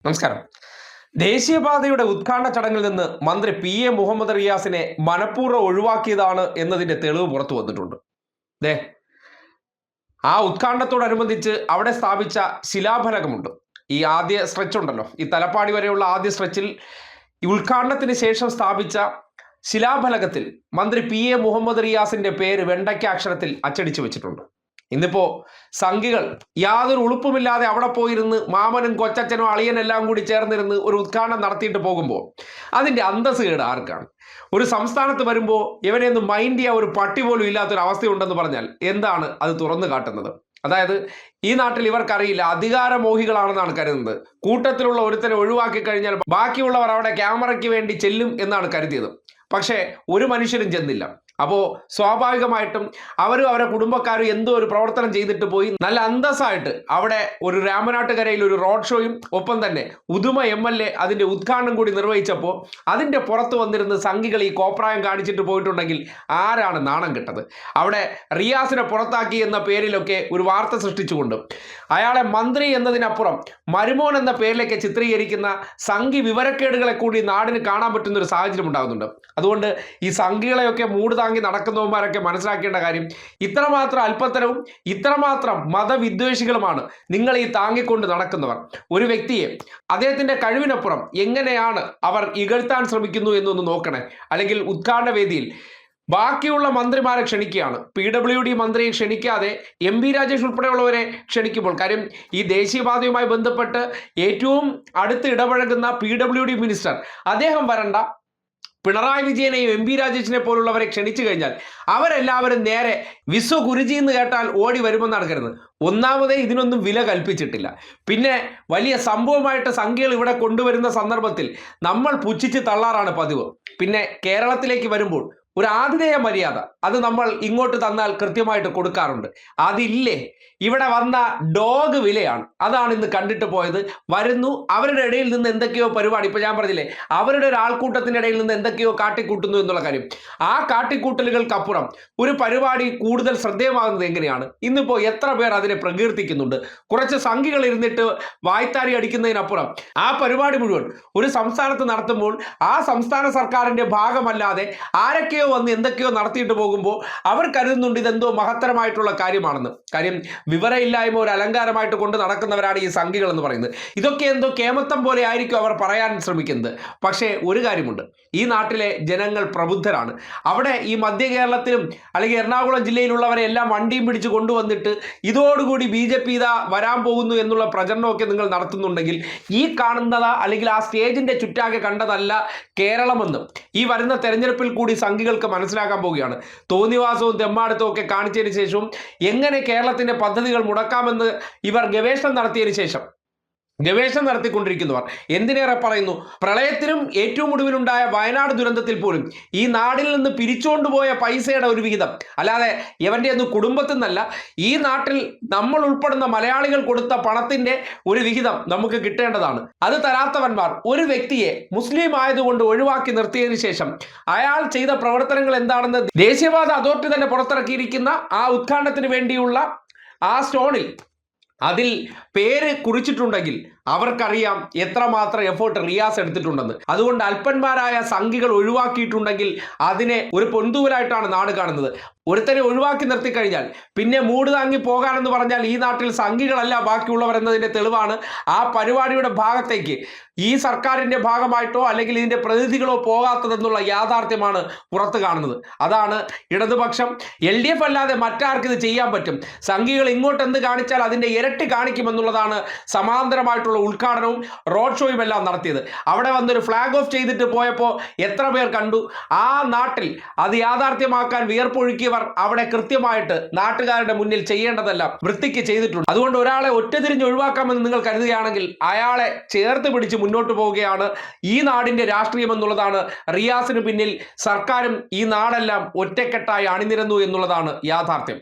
നമസ്കാരം. ദേശീയപാതയുടെ ഉദ്ഘാടന ചടങ്ങിൽ നിന്ന് മന്ത്രി PA മുഹമ്മദ് റിയാസിനെ മനഃപൂർവ്വം ഒഴിവാക്കിയതാണ് എന്നതിന്റെ തെളിവ് പുറത്തു വന്നിട്ടുണ്ട്. ദേ, ആ ഉദ്ഘാടനത്തോടനുബന്ധിച്ച് അവിടെ സ്ഥാപിച്ച ശിലാഫലകമുണ്ട്. ഈ ആദ്യ സ്ട്രെച്ച് ഉണ്ടല്ലോ, ഈ തലപ്പാടി വരെയുള്ള ആദ്യ സ്ട്രെച്ചിൽ ഉദ്ഘാടനത്തിന് ശേഷം സ്ഥാപിച്ച ശിലാഫലകത്തിൽ മന്ത്രി PA മുഹമ്മദ് റിയാസിന്റെ പേര് വെണ്ടയ്ക്ക അക്ഷരത്തിൽ അച്ചടിച്ചു വെച്ചിട്ടുണ്ട്. ഇന്നിപ്പോ സംഘികൾ യാതൊരു ഉളുപ്പുമില്ലാതെ അവിടെ പോയിരുന്ന് മാമനും കൊച്ചച്ഛനും അളിയനെല്ലാം കൂടി ചേർന്നിരുന്ന് ഒരു ഉദ്ഘാടനം നടത്തിയിട്ട് പോകുമ്പോൾ അതിന്റെ അന്തസ് കേട് ആർക്കാണ്? ഒരു സംസ്ഥാനത്ത് വരുമ്പോൾ ഇവനെയൊന്നും മൈൻഡ് ചെയ്യാൻ ഒരു പട്ടി പോലും ഇല്ലാത്തൊരു അവസ്ഥയുണ്ടെന്ന് പറഞ്ഞാൽ എന്താണ് അത് തുറന്നു കാട്ടുന്നത്? അതായത് ഈ നാട്ടിൽ ഇവർക്കറിയില്ല, അധികാരമോഹികളാണെന്നാണ് കരുതുന്നത്. കൂട്ടത്തിലുള്ള ഒരുത്തനെ ഒഴിവാക്കി കഴിഞ്ഞാൽ ബാക്കിയുള്ളവർ അവിടെ ക്യാമറയ്ക്ക് വേണ്ടി ചെല്ലും എന്നാണ് കരുതിയത്. പക്ഷേ ഒരു മനുഷ്യരും ചെന്നില്ല. അപ്പോൾ സ്വാഭാവികമായിട്ടും അവരും അവരുടെ കുടുംബക്കാരും എന്തോ ഒരു പ്രവർത്തനം ചെയ്തിട്ട് പോയി നല്ല അന്തസ്സായിട്ട് അവിടെ ഒരു രാമനാട്ടുകരയിൽ ഒരു റോഡ് ഷോയും ഒപ്പം തന്നെ ഉദുമ MLA അതിൻ്റെ ഉദ്ഘാടനം കൂടി നിർവഹിച്ചപ്പോൾ അതിൻ്റെ പുറത്ത് വന്നിരുന്ന് സംഘികൾ ഈ കോപ്രായം കാണിച്ചിട്ട് പോയിട്ടുണ്ടെങ്കിൽ ആരാണ് നാണം കെട്ടത്? അവിടെ റിയാസിനെ പുറത്താക്കി എന്ന പേരിലൊക്കെ ഒരു വാർത്ത സൃഷ്ടിച്ചുകൊണ്ട് അയാളെ മന്ത്രി എന്നതിനപ്പുറം മരുമോൻ എന്ന പേരിലേക്ക് ചിത്രീകരിക്കുന്ന സംഘി വിവരക്കേടുകളെ കൂടി നാടിന് കാണാൻ പറ്റുന്ന ഒരു സാഹചര്യം ഉണ്ടാകുന്നുണ്ട്. അതുകൊണ്ട് ഈ സംഘികളെയൊക്കെ മൂടുതാങ്ങി നടക്കുന്നവന്മാരൊക്കെ മനസ്സിലാക്കേണ്ട കാര്യം, ഇത്രമാത്രം അല്പത്തരവും ഇത്രമാത്രം മതവിദ്വേഷികളുമാണ് നിങ്ങൾ ഈ താങ്ങിക്കൊണ്ട് നടക്കുന്നവർ. ഒരു വ്യക്തിയെ അദ്ദേഹത്തിന്റെ കഴിവിനപ്പുറം എങ്ങനെയാണ് അവർ ഇകഴ്ത്താൻ ശ്രമിക്കുന്നു എന്നൊന്ന് നോക്കണേ. അല്ലെങ്കിൽ ഉദ്ഘാടന വേദിയിൽ ബാക്കിയുള്ള മന്ത്രിമാരെ ക്ഷണിക്കുകയാണ്, PWD മന്ത്രിയെ ക്ഷണിക്കാതെ MP രാജേഷ് ഉൾപ്പെടെയുള്ളവരെ ക്ഷണിക്കുമ്പോൾ, കാര്യം ഈ ദേശീയപാതയുമായി ബന്ധപ്പെട്ട് ഏറ്റവും അടുത്ത് ഇടപഴകുന്ന PWD മിനിസ്റ്റർ അദ്ദേഹം വരണ്ട, പിണറായി വിജയനെയും MP രാജേഷിനെ പോലുള്ളവരെ ക്ഷണിച്ചു കഴിഞ്ഞാൽ അവരെല്ലാവരും നേരെ വിശ്വ ഗുരുജി എന്ന് കേട്ടാൽ ഓടി വരുമെന്നാണ് കരുതുന്നത്. ഒന്നാമതേ ഇതിനൊന്നും വില കൽപ്പിച്ചിട്ടില്ല. പിന്നെ വലിയ സംഭവമായിട്ട് സംഖ്യകൾ ഇവിടെ കൊണ്ടുവരുന്ന സന്ദർഭത്തിൽ നമ്മൾ പുച്ഛിച്ച് തള്ളാറാണ് പതിവ്. പിന്നെ കേരളത്തിലേക്ക് വരുമ്പോൾ ഒരു ആതിഥേയ മര്യാദ അത് നമ്മൾ ഇങ്ങോട്ട് തന്നാൽ കൃത്യമായിട്ട് കൊടുക്കാറുണ്ട്. അതില്ലേ, ഇവിടെ വന്ന ഡോഗ് വിലയാണ്. അതാണ് ഇന്ന് കണ്ടിട്ട് പോയത്. വരുന്നു, അവരുടെ ഇടയിൽ നിന്ന് എന്തൊക്കെയോ പരിപാടി, ഇപ്പൊ ഞാൻ പറഞ്ഞില്ലേ, അവരുടെ ഒരു ആൾക്കൂട്ടത്തിന്റെ ഇടയിൽ നിന്ന് എന്തൊക്കെയോ കാട്ടിക്കൂട്ടുന്നു എന്നുള്ള കാര്യം. ആ കാട്ടിക്കൂട്ടലുകൾക്കപ്പുറം ഒരു പരിപാടി കൂടുതൽ ശ്രദ്ധേയമാകുന്നത് എങ്ങനെയാണ്? ഇന്നിപ്പോ എത്ര പേർ അതിനെ പ്രകീർത്തിക്കുന്നുണ്ട്. കുറച്ച് സംഘികൾ ഇരുന്നിട്ട് വായ്ത്താരി അടിക്കുന്നതിനപ്പുറം ആ പരിപാടി മുഴുവൻ ഒരു സംസ്ഥാനത്ത് നടത്തുമ്പോൾ ആ സംസ്ഥാന സർക്കാരിന്റെ ഭാഗമല്ലാതെ ആരൊക്കെയോ വന്ന് എന്തൊക്കെയോ നടത്തിയിട്ട് പോകുമ്പോൾ അവർ കരുതുന്നുണ്ട് ഇതെന്തോ മഹത്തരമായിട്ടുള്ള കാര്യമാണെന്ന്. കാര്യം വിവരമില്ലായ്മ ഒരു അലങ്കാരമായിട്ട് കൊണ്ട് നടക്കുന്നവരാണ് ഈ സംഘികൾ എന്ന് പറയുന്നത്. ഇതൊക്കെ എന്തോ കേമത്തം പോലെ ആയിരിക്കും അവർ പറയാൻ ശ്രമിക്കുന്നത്. പക്ഷേ ഒരു കാര്യമുണ്ട്, ഈ നാട്ടിലെ ജനങ്ങൾ പ്രബുദ്ധരാണ്. അവിടെ ഈ മധ്യ കേരളത്തിലും അല്ലെങ്കിൽ എറണാകുളം ജില്ലയിലുള്ളവരെ എല്ലാം വണ്ടിയും പിടിച്ച് കൊണ്ടുവന്നിട്ട് ഇതോടുകൂടി BJP ഇതാ വരാൻ പോകുന്നു എന്നുള്ള പ്രചരണമൊക്കെ നിങ്ങൾ നടത്തുന്നുണ്ടെങ്കിൽ ഈ കാണുന്നതാ അല്ലെങ്കിൽ ആ സ്റ്റേജിന്റെ ചുറ്റാകെ കണ്ടതല്ല കേരളമെന്നും ഈ വരുന്ന തെരഞ്ഞെടുപ്പിൽ കൂടി സംഘികൾക്ക് മനസ്സിലാക്കാൻ പോവുകയാണ്. തോന്നിവാസവും തെമ്മാടുത്തവും ഒക്കെ കാണിച്ചതിന് ശേഷവും എങ്ങനെ കേരളത്തിന്റെ പദ്ധതികൾ മുടക്കാമെന്ന് ഇവർ ഗവേഷണം നടത്തിക്കൊണ്ടിരിക്കുന്നവർ എന്തിനേറെ പറയുന്നു, പ്രളയത്തിനും ഏറ്റവും ഒടുവിലുണ്ടായ വയനാട് ദുരന്തത്തിൽ പോലും ഈ നാടിൽ നിന്ന് പിരിച്ചുകൊണ്ടുപോയ പൈസയുടെ ഒരു വിഹിതം, അല്ലാതെ എവന്റെ ഒന്നും കുടുംബത്തിൽ നിന്നല്ല, ഈ നാട്ടിൽ നമ്മൾ ഉൾപ്പെടുന്ന മലയാളികൾ കൊടുത്ത പണത്തിന്റെ ഒരു വിഹിതം നമുക്ക് കിട്ടേണ്ടതാണ്. അത് തരാത്തവന്മാർ ഒരു വ്യക്തിയെ മുസ്ലിം ആയതുകൊണ്ട് ഒഴിവാക്കി നിർത്തിയതിനു ശേഷം അയാൾ ചെയ്ത പ്രവർത്തനങ്ങൾ എന്താണെന്ന് ദേശീയപാത അതോറിറ്റി തന്നെ പുറത്തിറക്കിയിരിക്കുന്ന ആ ഉദ്ഘാടനത്തിന് വേണ്ടിയുള്ള ആ സ്റ്റോണിൽ അതിൽ പേര് കുറിച്ചിട്ടുണ്ടെങ്കിൽ അവർക്കറിയാം എത്രമാത്രം എഫേർട്ട് റിയാസ് എടുത്തിട്ടുണ്ടെന്ന്. അതുകൊണ്ട് അല്പന്മാരായ സംഘികൾ ഒഴിവാക്കിയിട്ടുണ്ടെങ്കിൽ അതിനെ ഒരു പൊന്തൂരായിട്ടാണ് നാട് കാണുന്നത്. ഒരുത്തരെ ഒഴിവാക്കി നിർത്തിക്കഴിഞ്ഞാൽ പിന്നെ മൂട് താങ്ങി പോകാനെന്ന് പറഞ്ഞാൽ ഈ നാട്ടിൽ സംഘികളല്ല ബാക്കിയുള്ളവർ എന്നതിൻ്റെ തെളിവാണ് ആ പരിപാടിയുടെ ഭാഗത്തേക്ക് ഈ സർക്കാരിൻ്റെ ഭാഗമായിട്ടോ അല്ലെങ്കിൽ ഇതിൻ്റെ പ്രതിനിധികളോ പോകാത്തതെന്നുള്ള യാഥാർത്ഥ്യമാണ് പുറത്ത് കാണുന്നത്. അതാണ് ഇടതുപക്ഷം LDF അല്ലാതെ മറ്റാർക്കിത് ചെയ്യാൻ പറ്റും. സംഘികൾ ഇങ്ങോട്ട് എന്ത് കാണിച്ചാൽ അതിൻ്റെ ഇരട്ടി കാണിക്കുമെന്നുള്ളതാണ് സമാന്തരമായിട്ടുള്ള ഉദ്ഘാടനവും റോഡ് ഷോയും എല്ലാം നടത്തിയത്. അവിടെ വന്നൊരു ഫ്ലാഗ് ഓഫ് ചെയ്തിട്ട് പോയപ്പോൾ എത്ര പേർ കണ്ടു? ആ നാട്ടിൽ അത് യാഥാർത്ഥ്യമാക്കാൻ വിയർപ്പൊഴുക്കിയവർ അവിടെ കൃത്യമായിട്ട് നാട്ടുകാരുടെ മുന്നിൽ ചെയ്യേണ്ടതെല്ലാം വൃത്തിക്ക് ചെയ്തിട്ടുണ്ട്. അതുകൊണ്ട് ഒരാളെ ഒറ്റതിരിഞ്ഞ് ഒഴിവാക്കാമെന്ന് നിങ്ങൾ കരുതുകയാണെങ്കിൽ അയാളെ ചേർത്ത് പിടിച്ച് മുന്നോട്ട് പോവുകയാണ് ഈ നാടിന്റെ രാഷ്ട്രീയം എന്നുള്ളതാണ്. റിയാസിന് പിന്നിൽ സർക്കാരും ഈ നാടെല്ലാം ഒറ്റക്കെട്ടായി അണിനിരന്നു എന്നുള്ളതാണ് യാഥാർത്ഥ്യം.